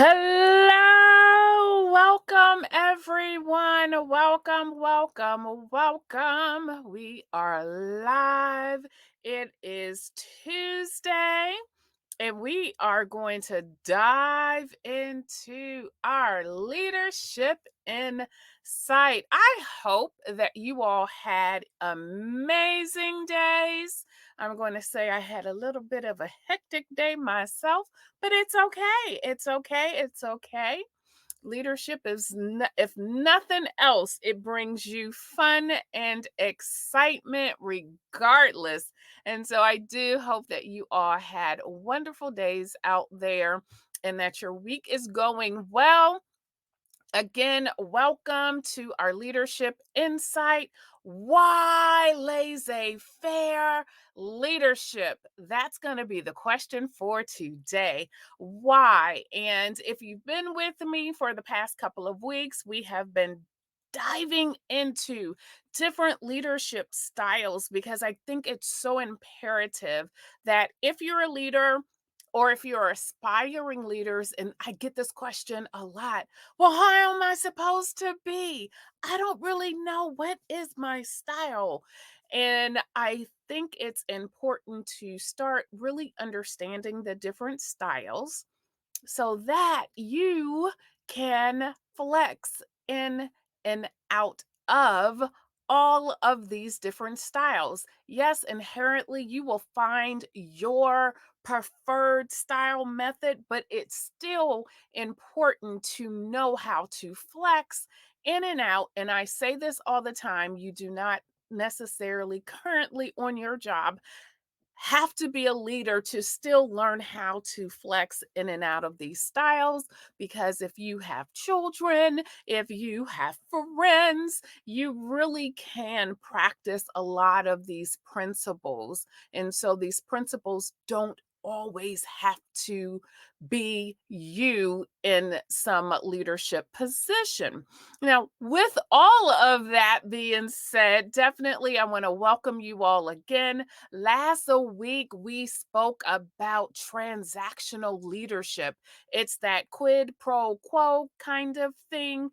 Hello, welcome everyone. Welcome. We are live. It is Tuesday, and we are going to dive into our leadership insight. I hope that you all had amazing days. I'm going to say I had a little bit of a hectic day myself, but it's okay. It's okay. Leadership is, if nothing else, it brings you fun and excitement regardless. And so I do hope that you all had wonderful days out there and that your week is going well. Again, welcome to our leadership insight. Why laissez faire leadership? That's going to be the question for today. Why? And if you've been with me for the past couple of weeks, we have been diving into different leadership styles because I think it's so imperative that if you're a leader, or if you're aspiring leaders, and I get this question a lot, well, how am I supposed to be? I don't really know what is my style. And I think it's important to start really understanding the different styles so that you can flex in and out of all of these different styles. Yes, inherently, you will find your preferred style method, but it's still important to know how to flex in and out. And I say this all the time, you do not necessarily currently on your job have to be a leader to still learn how to flex in and out of these styles. Because if you have children, if you have friends, you really can practice a lot of these principles. And so these principles don't always have to be you in some leadership position. Now, with all of that being said, definitely I want to welcome you all again. Last week, we spoke about transactional leadership. It's that quid pro quo kind of thing.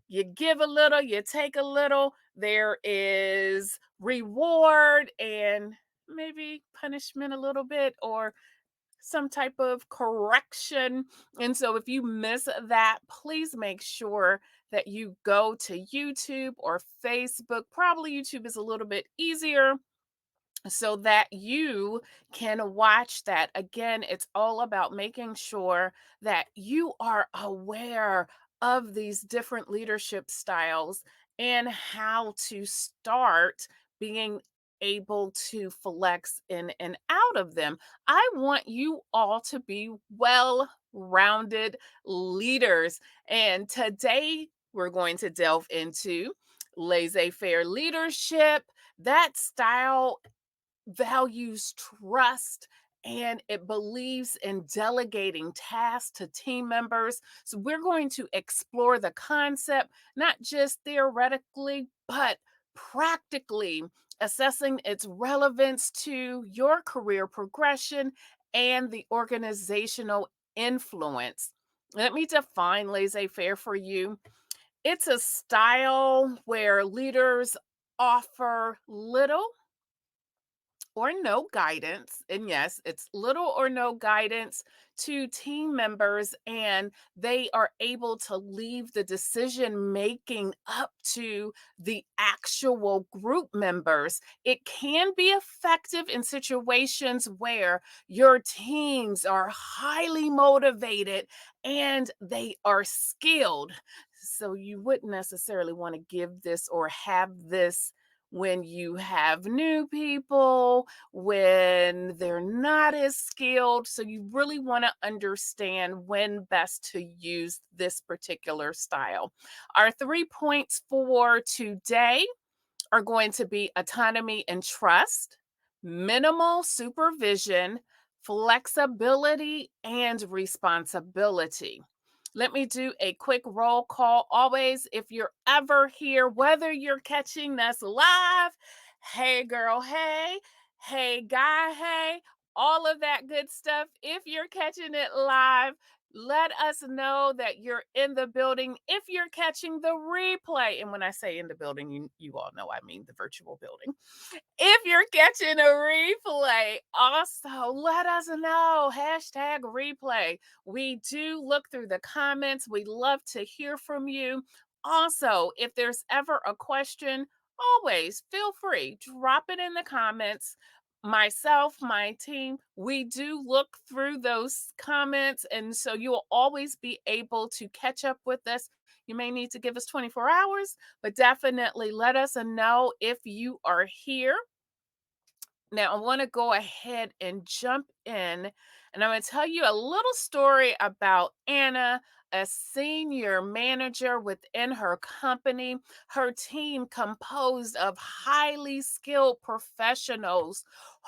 You give a little, you take a little. There is reward and maybe punishment a little bit, or some type of correction. And so if you miss that, please make sure that you go to YouTube or Facebook. Probably YouTube is a little bit easier so that you can watch that. Again, it's all about making sure that you are aware of these different leadership styles and how to start being able to flex in and out of them. I want you all to be well rounded leaders. And today we're going to delve into laissez faire leadership. That style values trust and it believes in delegating tasks to team members. So, we're going to explore the concept, not just theoretically, but practically, assessing its relevance to your career progression and the organizational influence. Let me define laissez faire for you. It's a style where leaders offer little or no guidance. And yes, it's little or no guidance to team members, and they are able to leave the decision making up to the actual group members. It can be effective in situations where your teams are highly motivated and they are skilled. So you wouldn't necessarily want to give this or have this when you have new people, when they're not as skilled. So you really want to understand when best to use this particular style. Our 3 points for today are going to be autonomy and trust, minimal supervision, flexibility, and responsibility. Let me do a quick roll call. Always, if you're ever here, whether you're catching this live, hey girl, hey guy, hey, all of that good stuff. If you're catching it live, Let us know that you're in the building if you're catching the replay. And when I say in the building, you all know I mean the virtual building. If you're catching a replay, also let us know. Hashtag replay. We do look through the comments. We love to hear from you. Also, if there's ever a question, always feel free, drop it in the comments. Myself, my team, we do look through those comments. And so you'll always be able to catch up with us. You may need to give us 24 hours, but definitely let us know if you are here. Now, I want to go ahead and jump in, and I'm going to tell you a little story about Anna, a senior manager within her company. Her team composed of highly skilled professionals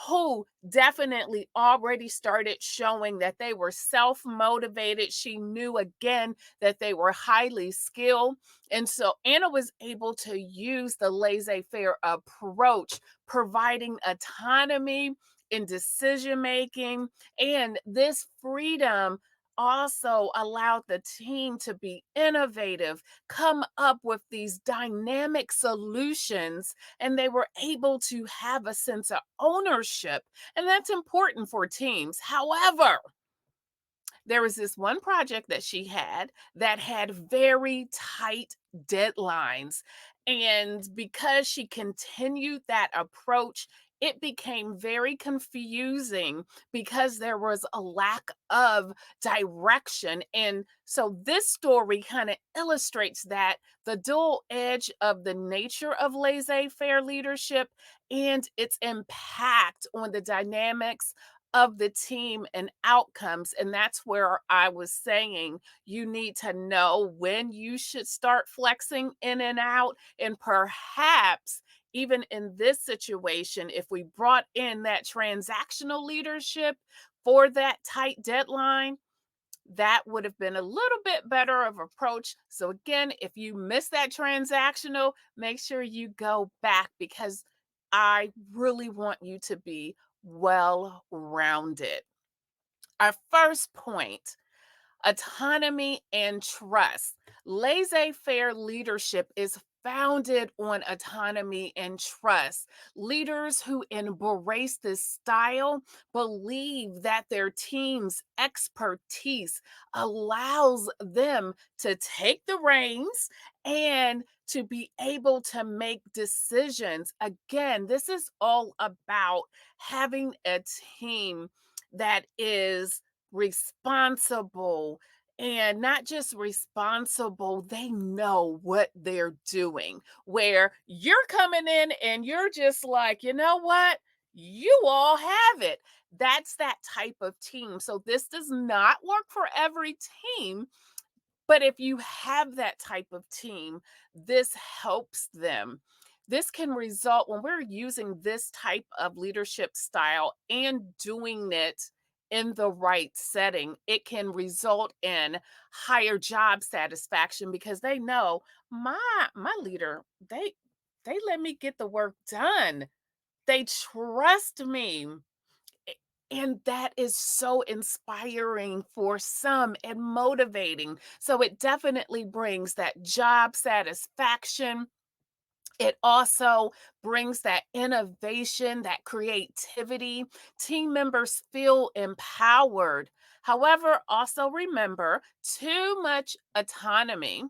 who definitely already started showing that they were self motivated. She knew again that they were highly skilled. And so Anna was able to use the laissez faire approach, providing autonomy in decision making. And this freedom also allowed the team to be innovative, come up with these dynamic solutions, and they were able to have a sense of ownership. And that's important for teams. However, there was this one project that had very tight deadlines. And because she continued that approach, it became very confusing because there was a lack of direction. And so this story kind of illustrates that the dual edge of the nature of laissez faire leadership and its impact on the dynamics of the team and outcomes. And that's where I was saying you need to know when you should start flexing in and out. And perhaps even in this situation, if we brought in that transactional leadership for that tight deadline, that would have been a little bit better of approach. So again, if you miss that transactional, make sure you go back because I really want you to be well rounded. Our first point: autonomy and trust. Laissez faire leadership is founded on autonomy and trust. Leaders who embrace this style believe that their team's expertise allows them to take the reins and to be able to make decisions. Again, this is all about having a team that is responsible, and not just responsible, they know what they're doing. Where you're coming in and you're just like, you know what? You all have it. That's that type of team. So this does not work for every team, but if you have that type of team, this helps them. This can result when we're using this type of leadership style and doing it in the right setting, it can result in higher job satisfaction because they know my leader, they let me get the work done. They trust me. And that is so inspiring for some and motivating. So it definitely brings that job satisfaction. It also brings that innovation, that creativity. Team members feel empowered. However, also remember, too much autonomy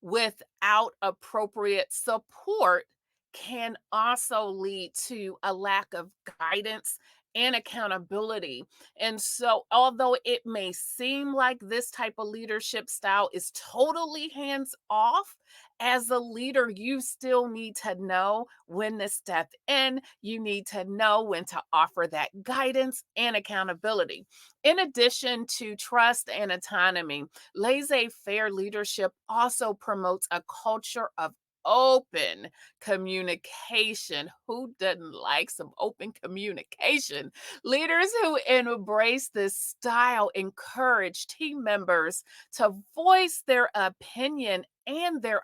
without appropriate support can also lead to a lack of guidance and accountability. And so, although it may seem like this type of leadership style is totally hands off, as a leader, you still need to know when to step in. You need to know when to offer that guidance and accountability. In addition to trust and autonomy, laissez faire leadership also promotes a culture of open communication. Who doesn't like some open communication? Leaders who embrace this style encourage team members to voice their opinion and their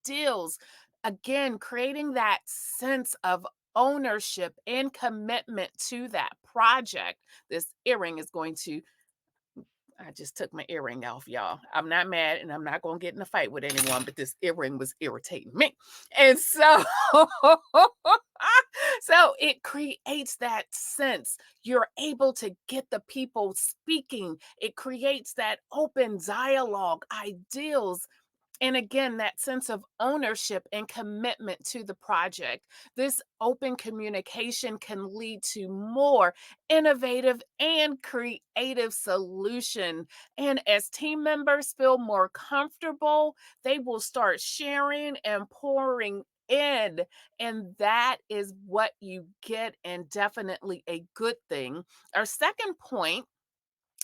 ideals. Again, creating that sense of ownership and commitment to that project. This earring is going to I just took my earring off, y'all. I'm not mad and I'm not going to get in a fight with anyone, but this earring was irritating me. And so so it creates that sense. You're able to get the people speaking. It creates that open dialogue, ideals, and again, that sense of ownership and commitment to the project. This open communication can lead to more innovative and creative solution. And as team members feel more comfortable, they will start sharing and pouring in. And that is what you get, and definitely a good thing. Our second point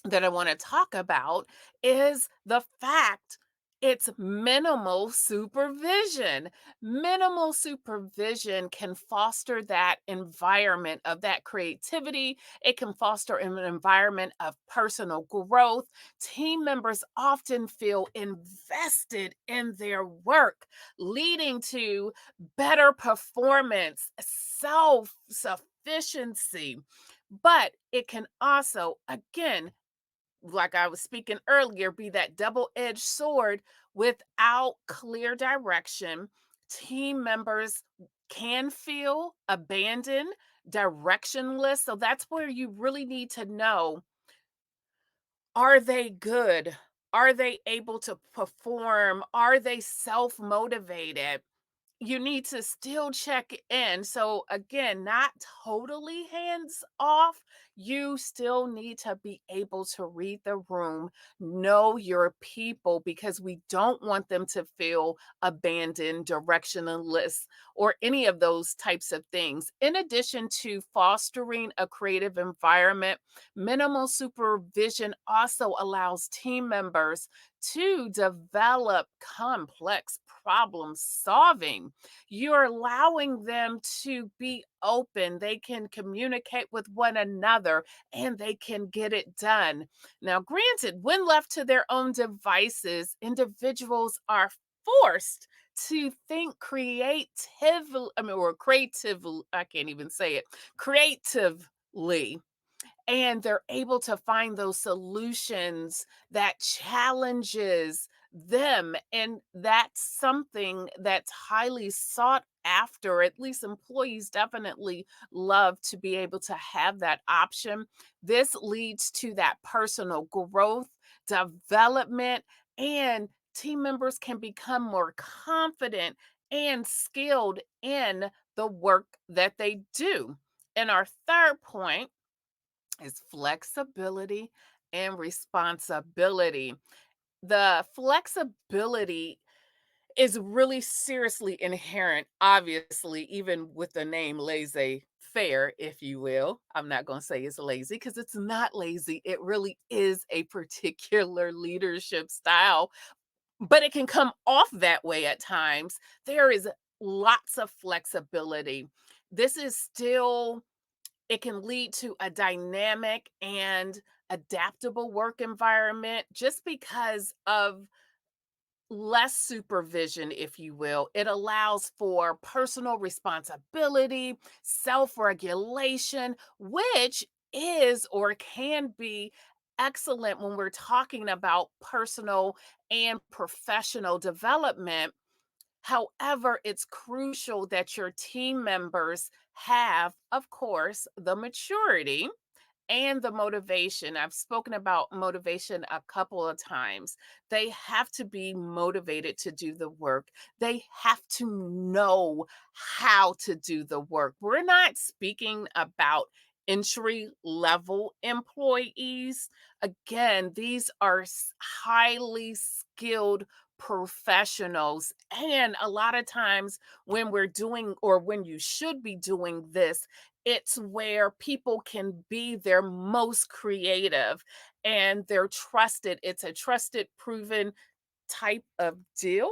that I want to talk about is the fact it's minimal supervision. Minimal supervision can foster that environment of that creativity. It can foster an environment of personal growth. Team members often feel invested in their work, leading to better performance, self sufficiency. But it can also, again, like I was speaking earlier, be that double edged sword. Without clear direction, team members can feel abandoned, directionless. So that's where you really need to know, are they good? Are they able to perform? Are they self motivated? You need to still check in. So again, not totally hands off. You still need to be able to read the room, know your people, because we don't want them to feel abandoned, directionless, or any of those types of things. In addition to fostering a creative environment, minimal supervision also allows team members to develop complex problem solving. You're allowing them to be open. They can communicate with one another and they can get it done. Now, granted, when left to their own devices, individuals are forced to think creatively, I can't even say it, creatively, and they're able to find those solutions that challenges them, and that's something that's highly sought after. At least employees definitely love to be able to have that option. This leads to that personal growth, development, and team members can become more confident and skilled in the work that they do. And our third point is flexibility and responsibility. The flexibility is really seriously inherent, obviously, even with the name laissez faire, if you will. I'm not going to say it's lazy because it's not lazy. It really is a particular leadership style, but it can come off that way at times. There is lots of flexibility. This is still, it can lead to a dynamic and adaptable work environment just because of less supervision, if you will. It allows for personal responsibility, self regulation, which is or can be excellent when we're talking about personal and professional development. However, it's crucial that your team members have, of course, the maturity and the motivation. I've spoken about motivation a couple of times. They have to be motivated to do the work. They have to know how to do the work. We're not speaking about entry level employees. Again, these are highly skilled professionals. And a lot of times when we're doing, or when you should be doing this, it's where people can be their most creative and they're trusted. It's a trusted, proven type of deal.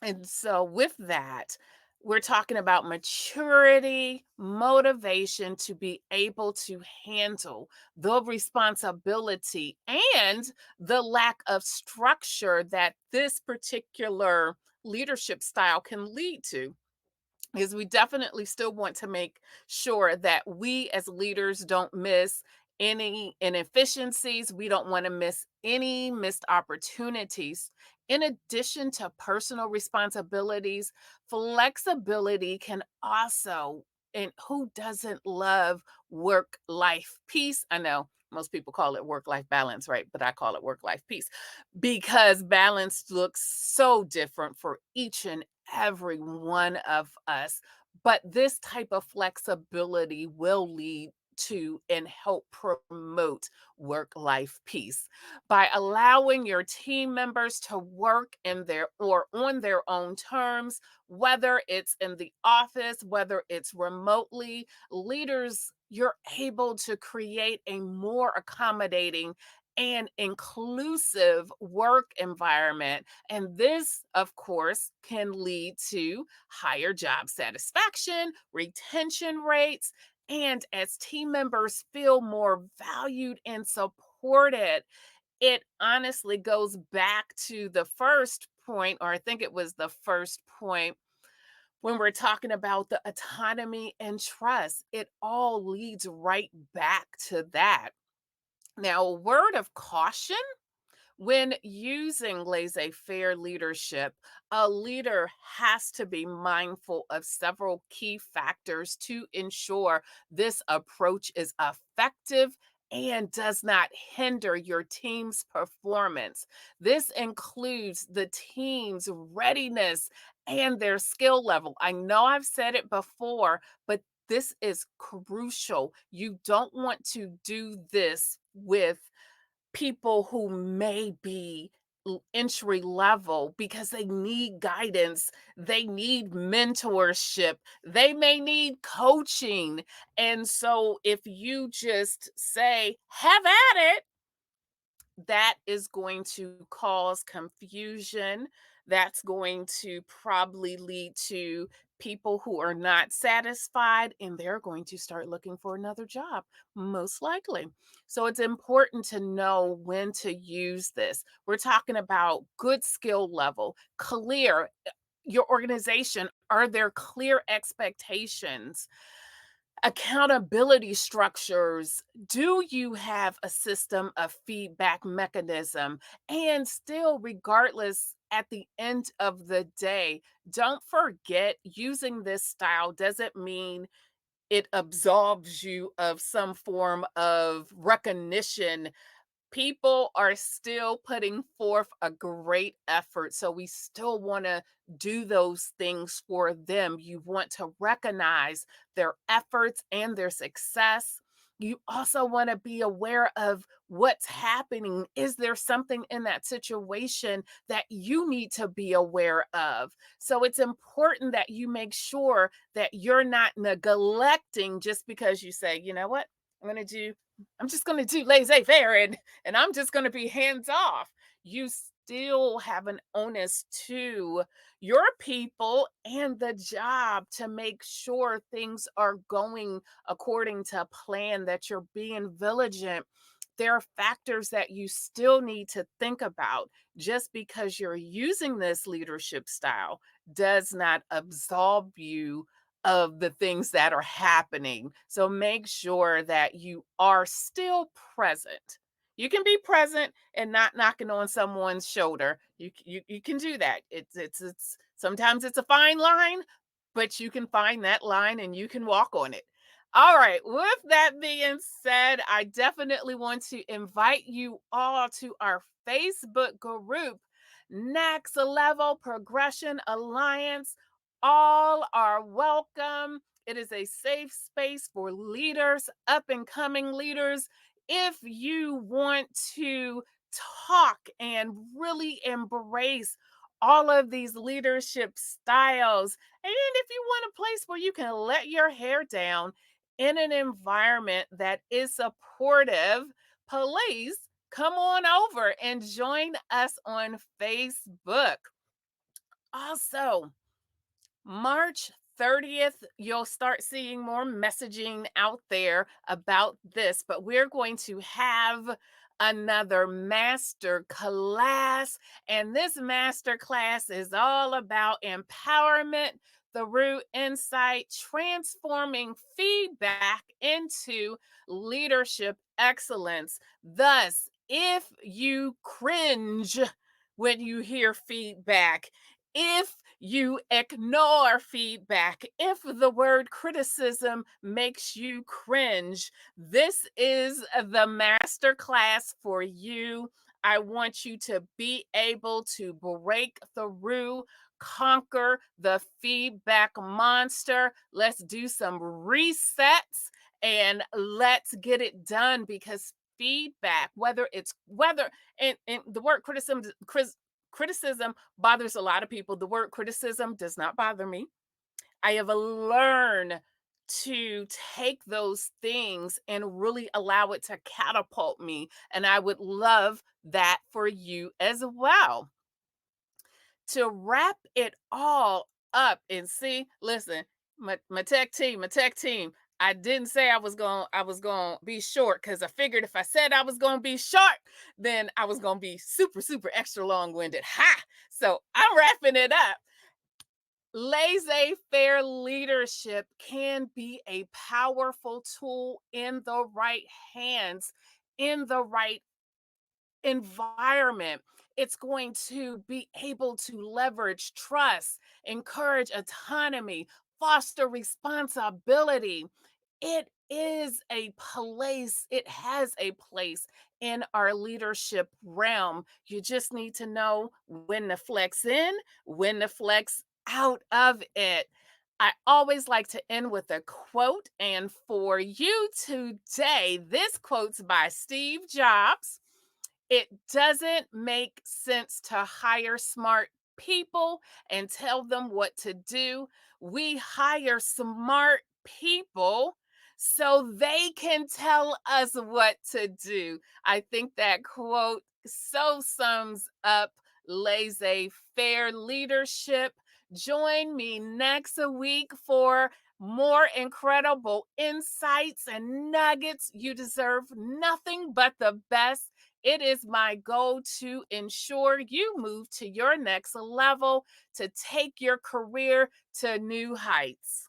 And so, with that, we're talking about maturity, motivation to be able to handle the responsibility and the lack of structure that this particular leadership style can lead to, is we definitely still want to make sure that we as leaders don't miss any inefficiencies. We don't want to miss any missed opportunities. In addition to personal responsibilities, flexibility can also, and who doesn't love work life peace? I know most people call it work life balance, right? But I call it work life peace because balance looks so different for each and every one of us. But this type of flexibility will lead to and help promote work life peace by allowing your team members to work in their or on their own terms, whether it's in the office, whether it's remotely. Leaders, you're able to create a more accommodating and inclusive work environment. And this, of course, can lead to higher job satisfaction, retention rates, and as team members feel more valued and supported. It honestly goes back to the first point, or I think it was the first point when we're talking about the autonomy and trust. It all leads right back to that. Now, a word of caution: when using laissez faire leadership, a leader has to be mindful of several key factors to ensure this approach is effective and does not hinder your team's performance. This includes the team's readiness and their skill level. I know I've said it before, but this is crucial. You don't want to do this with people who may be entry level because they need guidance, they need mentorship, they may need coaching. And so if you just say, have at it, that is going to cause confusion. That's going to probably lead to people who are not satisfied and they're going to start looking for another job, most likely. So it's important to know when to use this. We're talking about good skill level, clear. Your organization, are there clear expectations? Accountability structures. Do you have a system of feedback mechanism? And still, regardless, at the end of the day, don't forget, using this style doesn't mean it absolves you of some form of recognition. People are still putting forth a great effort. So we still want to do those things for them. You want to recognize their efforts and their success. You also want to be aware of what's happening. Is there something in that situation that you need to be aware of? So it's important that you make sure that you're not neglecting just because you say, you know what, I'm just going to do laissez faire and I'm just going to be hands off. You still have an onus to your people and the job to make sure things are going according to plan, that you're being vigilant. There are factors that you still need to think about. Just because you're using this leadership style does not absolve you of the things that are happening. So make sure that you are still present. You can be present and not knocking on someone's shoulder. You can do that. It's sometimes it's a fine line, but you can find that line and you can walk on it. All right. With that being said, I definitely want to invite you all to our Facebook group, Next Level Progression Alliance. All are welcome. It is a safe space for leaders, up and coming leaders. If you want to talk and really embrace all of these leadership styles, and if you want a place where you can let your hair down in an environment that is supportive, please come on over and join us on Facebook. Also, March 30th, you'll start seeing more messaging out there about this, but we're going to have another master class. And this master class is all about empowerment through insight, transforming feedback into leadership excellence. Thus, if you cringe when you hear feedback, if you ignore feedback, if the word criticism makes you cringe, this is the master class for you. I want you to be able to break through, conquer the feedback monster. Let's do some resets and let's get it done, because feedback, whether and the word criticism bothers a lot of people. The word criticism does not bother me. I have learned to take those things and really allow it to catapult me, and I would love that for you as well. To wrap it all up and see, listen, my tech team, I didn't say I was going to be short, cuz I figured if I said I was going to be short, then I was going to be super super extra long-winded. Ha. So, I'm wrapping it up. Laissez-faire leadership can be a powerful tool in the right hands, in the right environment. It's going to be able to leverage trust, encourage autonomy, foster responsibility. It is a place, it has a place in our leadership realm. You just need to know when to flex in, when to flex out of it. I always like to end with a quote. And for you today, this quote's by Steve Jobs. It doesn't make sense to hire smart people and tell them what to do. We hire smart people so they can tell us what to do. I think that quote so sums up laissez faire leadership. Join me next week for more incredible insights and nuggets. You deserve nothing but the best. It is my goal to ensure you move to your next level, to take your career to new heights.